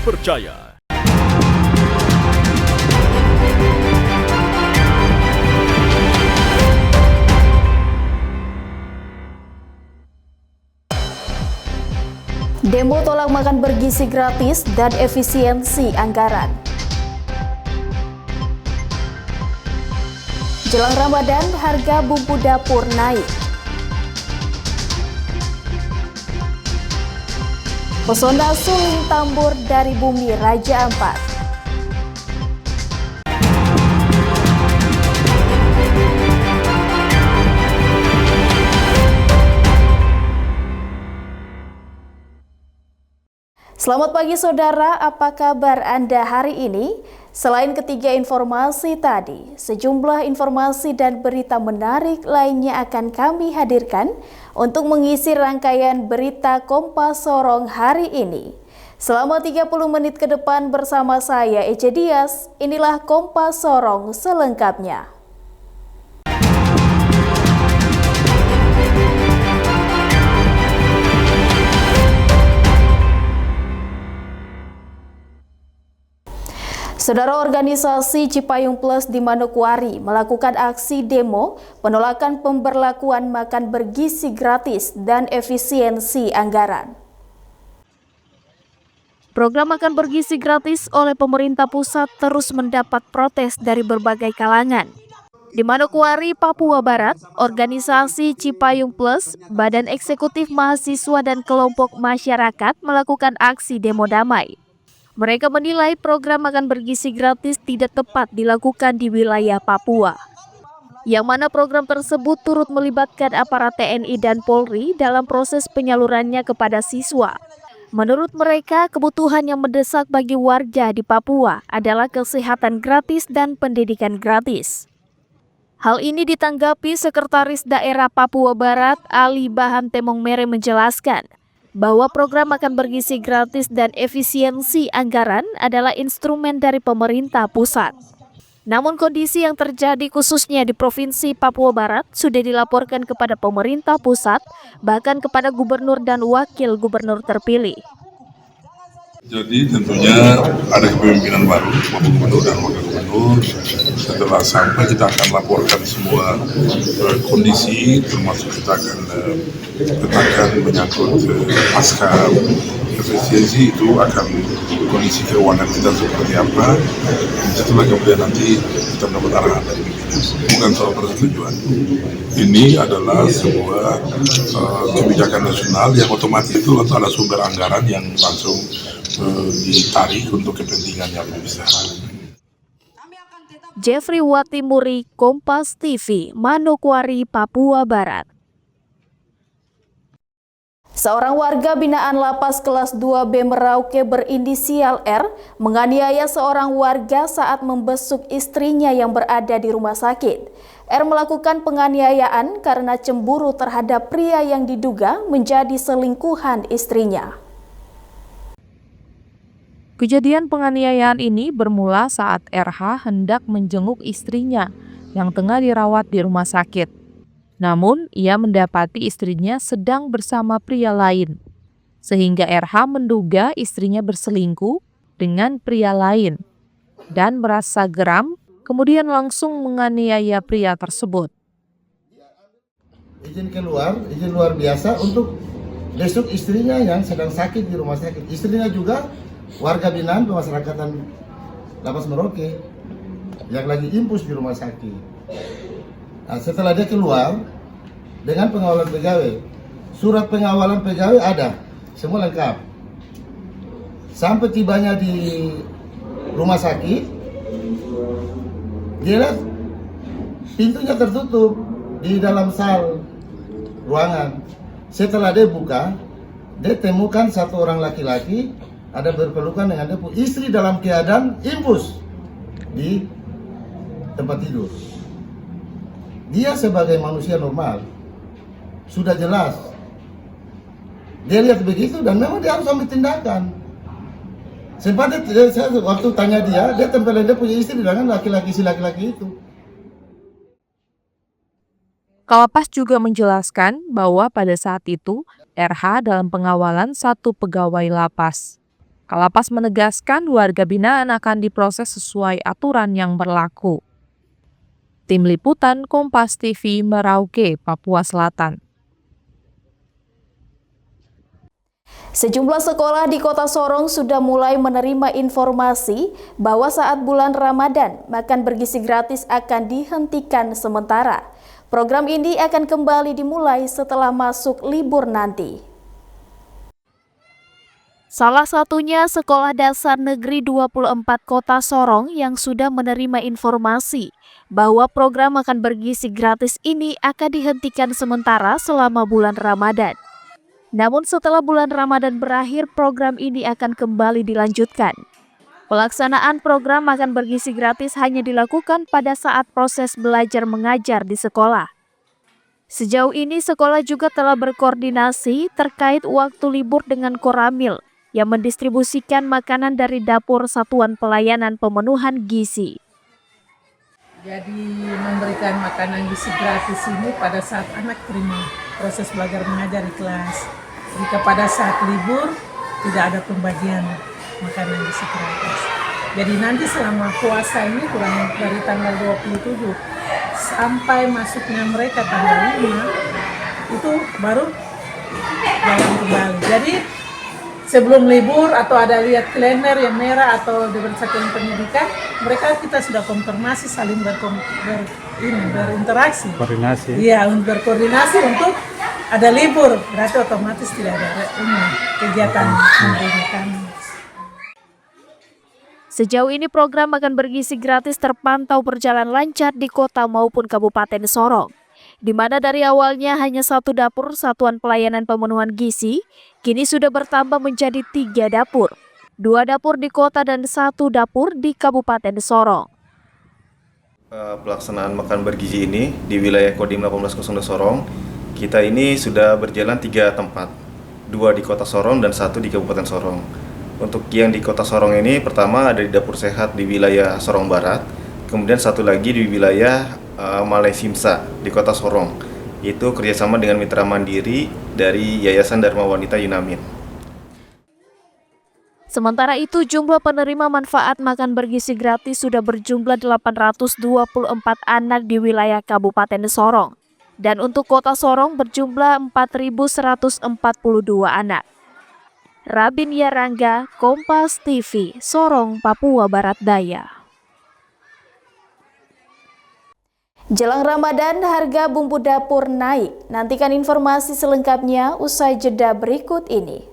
terpercaya. Demo tolak makan bergizi gratis dan efisiensi anggaran. Jelang Ramadan, harga bumbu dapur naik. Pesona suling tambur dari bumi Raja Ampat. Selamat pagi saudara, apa kabar Anda hari ini? Selain ketiga informasi tadi, sejumlah informasi dan berita menarik lainnya akan kami hadirkan untuk mengisi rangkaian berita Kompas Sorong hari ini. Selama 30 menit ke depan bersama saya Ece Dias, inilah Kompas Sorong selengkapnya. Saudara, organisasi Cipayung Plus di Manokwari melakukan aksi demo penolakan pemberlakuan makan bergizi gratis dan efisiensi anggaran. Program makan bergizi gratis oleh pemerintah pusat terus mendapat protes dari berbagai kalangan. Di Manokwari, Papua Barat, organisasi Cipayung Plus, Badan Eksekutif Mahasiswa dan kelompok masyarakat melakukan aksi demo damai. Mereka menilai program makan bergizi gratis tidak tepat dilakukan di wilayah Papua, yang mana program tersebut turut melibatkan aparat TNI dan Polri dalam proses penyalurannya kepada siswa. Menurut mereka, kebutuhan yang mendesak bagi warga di Papua adalah kesehatan gratis dan pendidikan gratis. Hal ini ditanggapi Sekretaris Daerah Papua Barat Ali Baham Temong Mere menjelaskan bahwa program makan bergizi gratis dan efisiensi anggaran adalah instrumen dari pemerintah pusat. Namun kondisi yang terjadi khususnya di Provinsi Papua Barat sudah dilaporkan kepada pemerintah pusat, bahkan kepada gubernur dan wakil gubernur terpilih. Jadi tentunya ada kepemimpinan baru, Bapak Gubernur dan Wakil Gubernur. Setelah sampai kita akan laporkan semua kondisi, termasuk kita akan tetapkan menyangkut pasca efisiensi itu akan kondisi keuangan kita seperti apa. Setelah kemudian nanti kita mendapat arahan dari pimpinan. Bukan soal persetujuan. Ini adalah sebuah kebijakan nasional yang otomatis itu ada sumber anggaran yang langsung ditarik untuk kepentingan yang lebih besar. Jeffrey Watimuri, Kompas TV, Manokwari, Papua Barat. Seorang warga binaan Lapas Kelas 2B Merauke berinisial R menganiaya seorang warga saat membesuk istrinya yang berada di rumah sakit. R melakukan penganiayaan karena cemburu terhadap pria yang diduga menjadi selingkuhan istrinya. Kejadian penganiayaan ini bermula saat RH hendak menjenguk istrinya yang tengah dirawat di rumah sakit. Namun, ia mendapati istrinya sedang bersama pria lain, sehingga RH menduga istrinya berselingkuh dengan pria lain dan merasa geram, kemudian langsung menganiaya pria tersebut. Izin luar biasa untuk besuk istrinya yang sedang sakit di rumah sakit. Istrinya juga warga binaan pemasyarakatan Lapas Merauke yang lagi impus di rumah sakit. Nah, setelah dia keluar dengan pengawalan pegawai, surat pengawalan pegawai ada, semua lengkap. Sampai tibanya di rumah sakit, dia lihat pintunya tertutup di dalam sal ruangan. Setelah dia buka, dia temukan satu orang laki-laki ada berpelukan dengan dia istri dalam keadaan impus di tempat tidur. Dia sebagai manusia normal sudah jelas dia lihat begitu dan memang dia harus ambil tindakan. Sempat saya waktu tanya dia tempelin dia punya istri dengan laki-laki itu. Kalapas juga menjelaskan bahwa pada saat itu RH dalam pengawalan satu pegawai lapas. Kalapas menegaskan warga binaan akan diproses sesuai aturan yang berlaku. Tim Liputan Kompas TV, Merauke, Papua Selatan. Sejumlah sekolah di Kota Sorong sudah mulai menerima informasi bahwa saat bulan Ramadan, makan bergizi gratis akan dihentikan sementara. Program ini akan kembali dimulai setelah masuk libur nanti. Salah satunya Sekolah Dasar Negeri 24 Kota Sorong yang sudah menerima informasi bahwa program makan bergizi gratis ini akan dihentikan sementara selama bulan Ramadan. Namun setelah bulan Ramadan berakhir, program ini akan kembali dilanjutkan. Pelaksanaan program makan bergizi gratis hanya dilakukan pada saat proses belajar mengajar di sekolah. Sejauh ini sekolah juga telah berkoordinasi terkait waktu libur dengan Koramil yang mendistribusikan makanan dari dapur Satuan Pelayanan Pemenuhan Gizi. Jadi memberikan makanan gizi gratis ini pada saat anak terima proses belajar mengajar di kelas. Jika pada saat libur tidak ada pembagian makanan gizi gratis. Jadi nanti selama puasa ini kurang dari tanggal 27 sampai masuknya mereka tanggal 5 itu baru jalan kembali. Jadi sebelum libur atau ada lihat kalender yang merah atau di Satuan Pendidikan, mereka kita sudah konfirmasi saling berinteraksi. Koordinasi. Iya, berkoordinasi untuk ada libur, berarti otomatis tidak ada kegiatan pendidikan. Sejauh ini program makan bergizi gratis terpantau berjalan lancar di kota maupun Kabupaten Sorong, di mana dari awalnya hanya satu dapur Satuan Pelayanan Pemenuhan Gizi, kini sudah bertambah menjadi 3 dapur, 2 dapur di kota dan 1 dapur di Kabupaten Sorong. Pelaksanaan makan bergizi ini di wilayah Kodim 1802 Sorong, kita ini sudah berjalan 3 tempat, 2 di Kota Sorong dan 1 di Kabupaten Sorong. Untuk yang di Kota Sorong ini, pertama ada di Dapur Sehat di wilayah Sorong Barat, kemudian 1 lagi di wilayah Malai Simsa di Kota Sorong. Itu kerjasama dengan mitra mandiri dari Yayasan Dharma Wanita Yunamin. Sementara itu, jumlah penerima manfaat makan bergizi gratis sudah berjumlah 824 anak di wilayah Kabupaten Sorong. Dan untuk Kota Sorong berjumlah 4.142 anak. Rabin Yarangga, Kompas TV, Sorong, Papua Barat Daya. Jelang Ramadan, harga bumbu dapur naik. Nantikan informasi selengkapnya usai jeda berikut ini.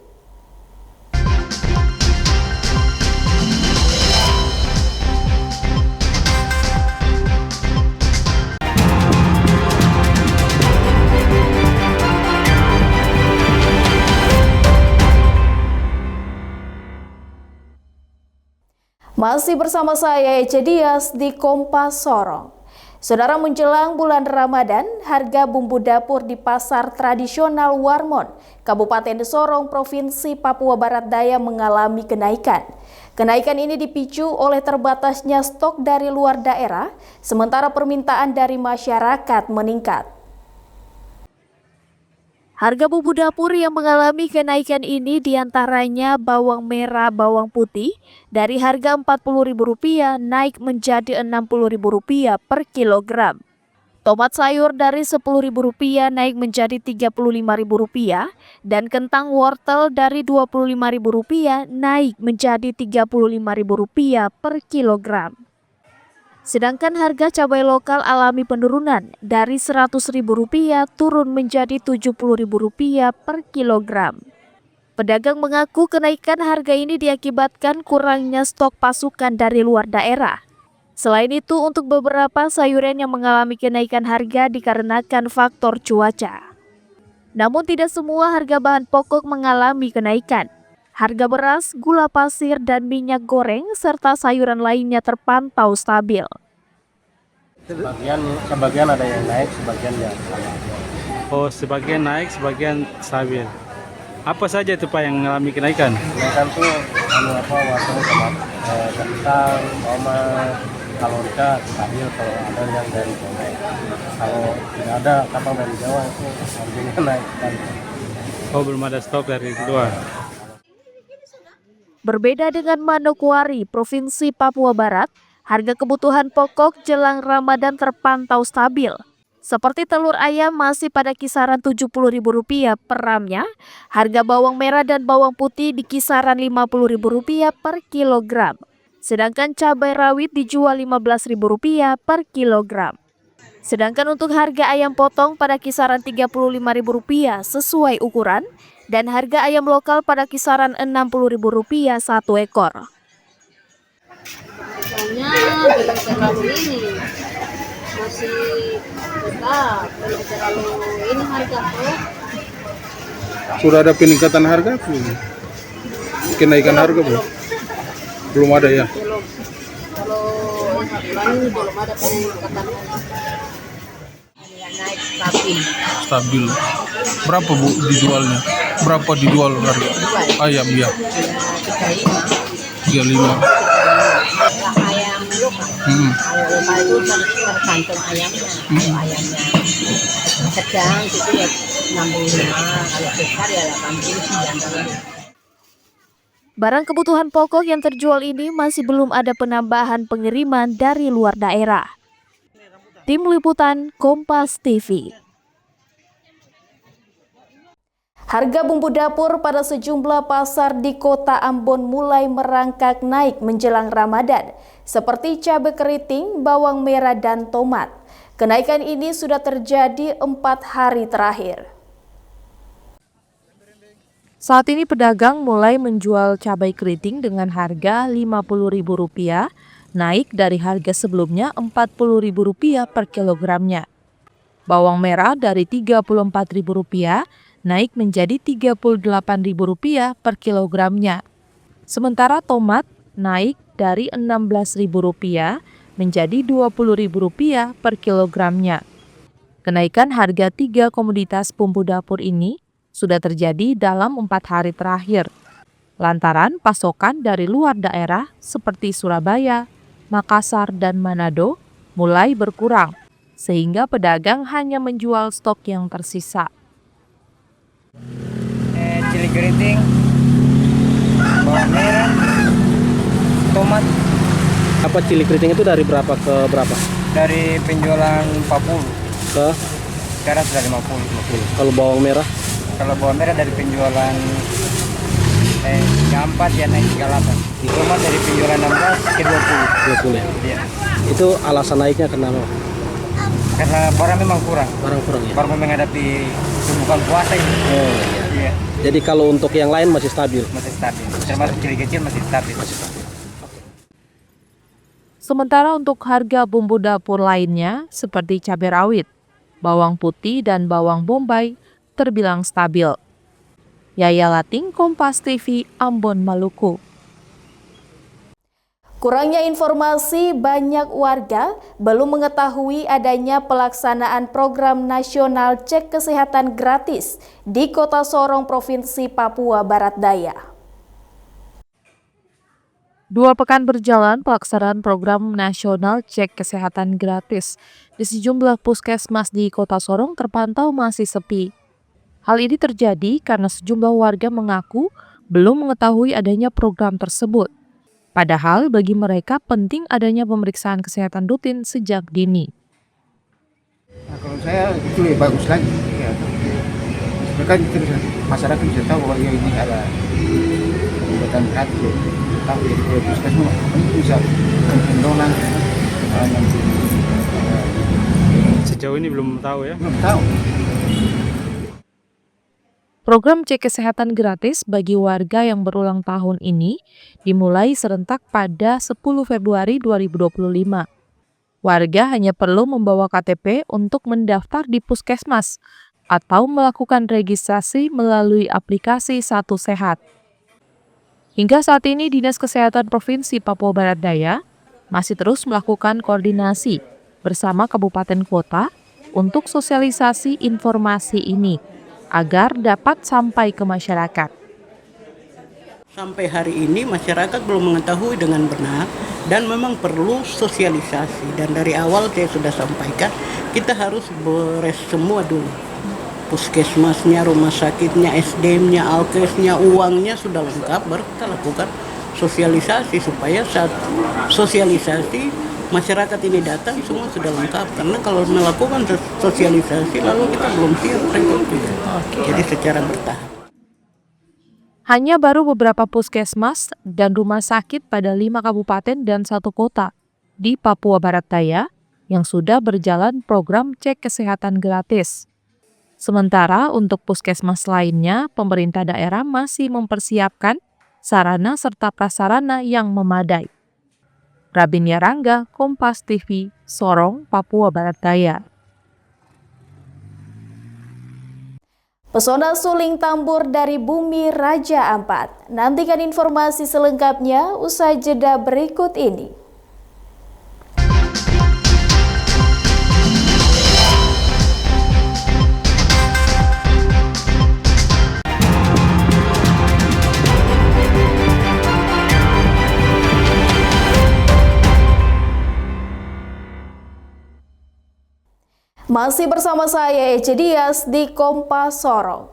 Masih bersama saya Ece Dias di Kompas Sorong. Saudara, menjelang bulan Ramadan, harga bumbu dapur di pasar tradisional Warmon, Kabupaten Sorong, Provinsi Papua Barat Daya mengalami kenaikan. Kenaikan ini dipicu oleh terbatasnya stok dari luar daerah, sementara permintaan dari masyarakat meningkat. Harga bumbu dapur yang mengalami kenaikan ini diantaranya bawang merah, bawang putih dari harga Rp40.000 naik menjadi Rp60.000 per kilogram. Tomat sayur dari Rp10.000 naik menjadi Rp35.000 dan kentang wortel dari Rp25.000 naik menjadi Rp35.000 per kilogram. Sedangkan harga cabai lokal alami penurunan dari Rp100.000 turun menjadi Rp70.000 per kilogram. Pedagang mengaku kenaikan harga ini diakibatkan kurangnya stok pasukan dari luar daerah. Selain itu, untuk beberapa sayuran yang mengalami kenaikan harga dikarenakan faktor cuaca. Namun tidak semua harga bahan pokok mengalami kenaikan. Harga beras, gula pasir, dan minyak goreng, serta sayuran lainnya terpantau stabil. Sebagian ada yang naik, sebagian ya sama. Oh, sebagian naik, sebagian stabil. Apa saja itu Pak yang mengalami kenaikan? Kenaikan tuh wortel sama kentang, tomat, kalau enggak stabil, kalau ada yang dari Jawa. Kalau tidak ada kapal dari Jawa itu harganya naik. Oh, belum ada stok dari luar. Berbeda dengan Manokwari, Provinsi Papua Barat, harga kebutuhan pokok jelang Ramadan terpantau stabil. Seperti telur ayam masih pada kisaran Rp70.000 per ramnya, harga bawang merah dan bawang putih di kisaran Rp50.000 per kilogram. Sedangkan cabai rawit dijual Rp15.000 per kilogram. Sedangkan untuk harga ayam potong pada kisaran Rp35.000 sesuai ukuran, dan harga ayam lokal pada kisaran Rp60.000 satu ekor. Soalnya belum terlalu ini, masih tetap belum terlalu ini harga tuh. Sudah ada peningkatan harga belum? Kenaikan harga belum? Belum ada ya? Belum. Kalau bulan ini belum ada peningkatan harga. Naik stabil. Stabil. Berapa Bu dijualnya? Berapa dijual harga ayam ya? 35. Ayam lokal. Ayam lokal itu tergantung ayamnya. Kalau ayamnya sedang itu ya 65, kalau besar ya 89. Barang kebutuhan pokok yang terjual ini masih belum ada penambahan pengiriman dari luar daerah. Tim Liputan Kompas TV. Harga bumbu dapur pada sejumlah pasar di kota Ambon mulai merangkak naik menjelang Ramadan, seperti cabai keriting, bawang merah, dan tomat. Kenaikan ini sudah terjadi 4 hari terakhir. Saat ini pedagang mulai menjual cabai keriting dengan harga Rp50.000, naik dari harga sebelumnya Rp40.000 per kilogramnya. Bawang merah dari Rp34.000 naik menjadi Rp38.000 per kilogramnya. Sementara tomat naik dari Rp16.000 menjadi Rp20.000 per kilogramnya. Kenaikan harga 3 komoditas bumbu dapur ini sudah terjadi dalam 4 hari terakhir, lantaran pasokan dari luar daerah seperti Surabaya, Makassar, dan Manado mulai berkurang, sehingga pedagang hanya menjual stok yang tersisa. Cili keriting, bawang merah, tomat. Apa cili keriting itu dari berapa ke berapa? Dari penjualan 40 Ke sekarang sudah 50. kalau bawang merah? Kalau bawang merah dari penjualan 4 ya naik 38. Tomat dari penjualan 16 ke 20. 20 ya? Iya. Itu alasan naiknya kenapa? Karena barang memang kurang. Barang kurang ya? Baru menghadapi bukan puasa ini. Oh iya. Iya, Jadi kalau untuk yang lain masih stabil? masih stabil. Termasuk cili kecil masih stabil. Sementara untuk harga bumbu dapur lainnya seperti cabai rawit, bawang putih, dan bawang bombay terbilang stabil. Yaya Lating, Kompas TV, Ambon, Maluku. Kurangnya informasi, banyak warga belum mengetahui adanya pelaksanaan program nasional cek kesehatan gratis di Kota Sorong, Provinsi Papua Barat Daya. 2 pekan berjalan pelaksanaan program nasional cek kesehatan gratis di sejumlah puskesmas di Kota Sorong terpantau masih sepi. Hal ini terjadi karena sejumlah warga mengaku belum mengetahui adanya program tersebut. Padahal bagi mereka penting adanya pemeriksaan kesehatan rutin sejak dini. Nah, kalau saya itu lebih bagus lagi. Ya, mereka masyarakat bisa tahu bahwa ya ini ada pengobatan gratis. Tahu ya, puskesmas bisa mendonang nanti. Sejauh ini belum tahu ya? Belum tahu. Program cek kesehatan gratis bagi warga yang berulang tahun ini dimulai serentak pada 10 Februari 2025. Warga hanya perlu membawa KTP untuk mendaftar di puskesmas atau melakukan registrasi melalui aplikasi Satu Sehat. Hingga saat ini Dinas Kesehatan Provinsi Papua Barat Daya masih terus melakukan koordinasi bersama kabupaten kota untuk sosialisasi informasi ini agar dapat sampai ke masyarakat. Sampai hari ini masyarakat belum mengetahui dengan benar dan memang perlu sosialisasi. Dan dari awal saya sudah sampaikan, kita harus beres semua dulu. Puskesmasnya, rumah sakitnya, SDM-nya, Alkesnya, uangnya sudah lengkap, baru kita lakukan sosialisasi supaya saat sosialisasi masyarakat ini datang semua sudah lengkap. Karena kalau melakukan sosialisasi lalu kita belum siap repot juga. Jadi secara bertahap. Hanya baru beberapa puskesmas dan rumah sakit pada 5 kabupaten dan 1 kota di Papua Barat Daya yang sudah berjalan program cek kesehatan gratis. Sementara untuk puskesmas lainnya, pemerintah daerah masih mempersiapkan sarana serta prasarana yang memadai. Rabinia Rangga, Kompas TV, Sorong, Papua Barat Daya. Pesona suling tambur dari bumi Raja Ampat. Nantikan informasi selengkapnya usai jeda berikut ini. Masih bersama saya Ece Dias di Kompas Sorong.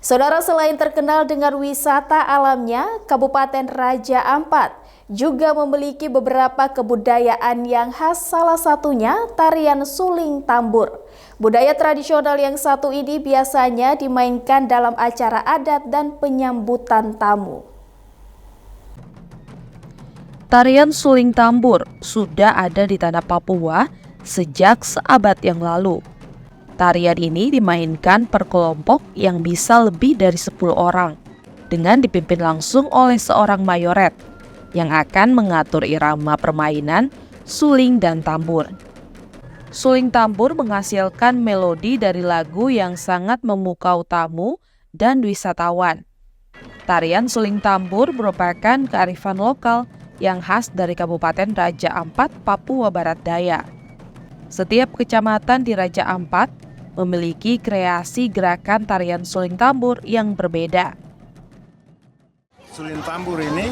Saudara, selain terkenal dengan wisata alamnya, Kabupaten Raja Ampat juga memiliki beberapa kebudayaan yang khas, salah satunya tarian suling tambur. Budaya tradisional yang satu ini biasanya dimainkan dalam acara adat dan penyambutan tamu. Tarian suling tambur sudah ada di tanah Papua sejak seabad yang lalu. Tarian ini dimainkan per kelompok yang bisa lebih dari 10 orang dengan dipimpin langsung oleh seorang mayoret yang akan mengatur irama permainan suling dan tambur. Suling tambur menghasilkan melodi dari lagu yang sangat memukau tamu dan wisatawan. Tarian suling tambur merupakan kearifan lokal yang khas dari Kabupaten Raja Ampat, Papua Barat Daya. Setiap kecamatan di Raja Ampat memiliki kreasi gerakan tarian suling tambur yang berbeda. Suling tambur ini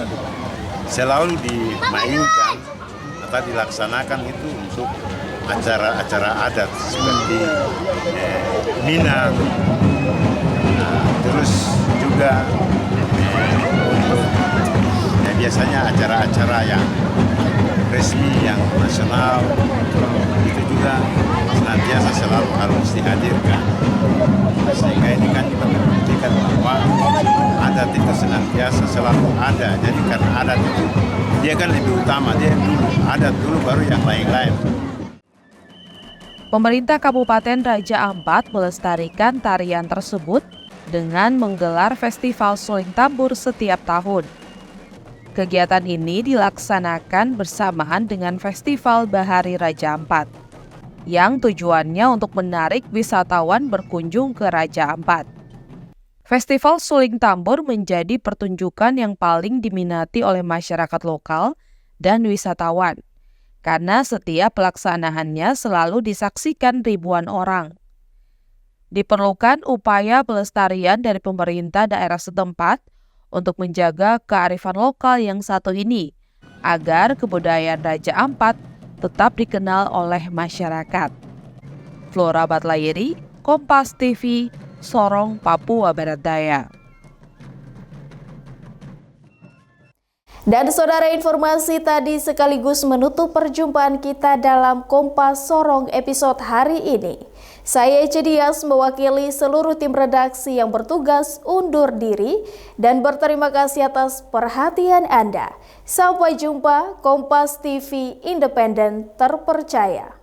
selalu dimainkan atau dilaksanakan itu untuk acara-acara adat seperti Minang, terus juga untuk biasanya acara-acara yang resmi, yang nasional, itu juga senantiasa selalu harus dihadirkan. Sehingga ini kan juga membuktikan bahwa adat itu senantiasa selalu ada. Jadi karena adat itu dia kan lebih utama, dia dulu, adat dulu baru yang lain-lain. Pemerintah Kabupaten Raja Ampat melestarikan tarian tersebut dengan menggelar festival suling tambur setiap tahun. Kegiatan ini dilaksanakan bersamaan dengan Festival Bahari Raja Ampat, yang tujuannya untuk menarik wisatawan berkunjung ke Raja Ampat. Festival suling tambur menjadi pertunjukan yang paling diminati oleh masyarakat lokal dan wisatawan, karena setiap pelaksanaannya selalu disaksikan ribuan orang. Diperlukan upaya pelestarian dari pemerintah daerah setempat untuk menjaga kearifan lokal yang satu ini, agar kebudayaan Raja Ampat tetap dikenal oleh masyarakat. Flora Batlayeri, Kompas TV, Sorong, Papua Barat Daya. Dan saudara, informasi tadi sekaligus menutup perjumpaan kita dalam Kompas Sorong episode hari ini. Saya Ece Dias mewakili seluruh tim redaksi yang bertugas undur diri dan berterima kasih atas perhatian Anda. Sampai jumpa. Kompas TV, independen, terpercaya.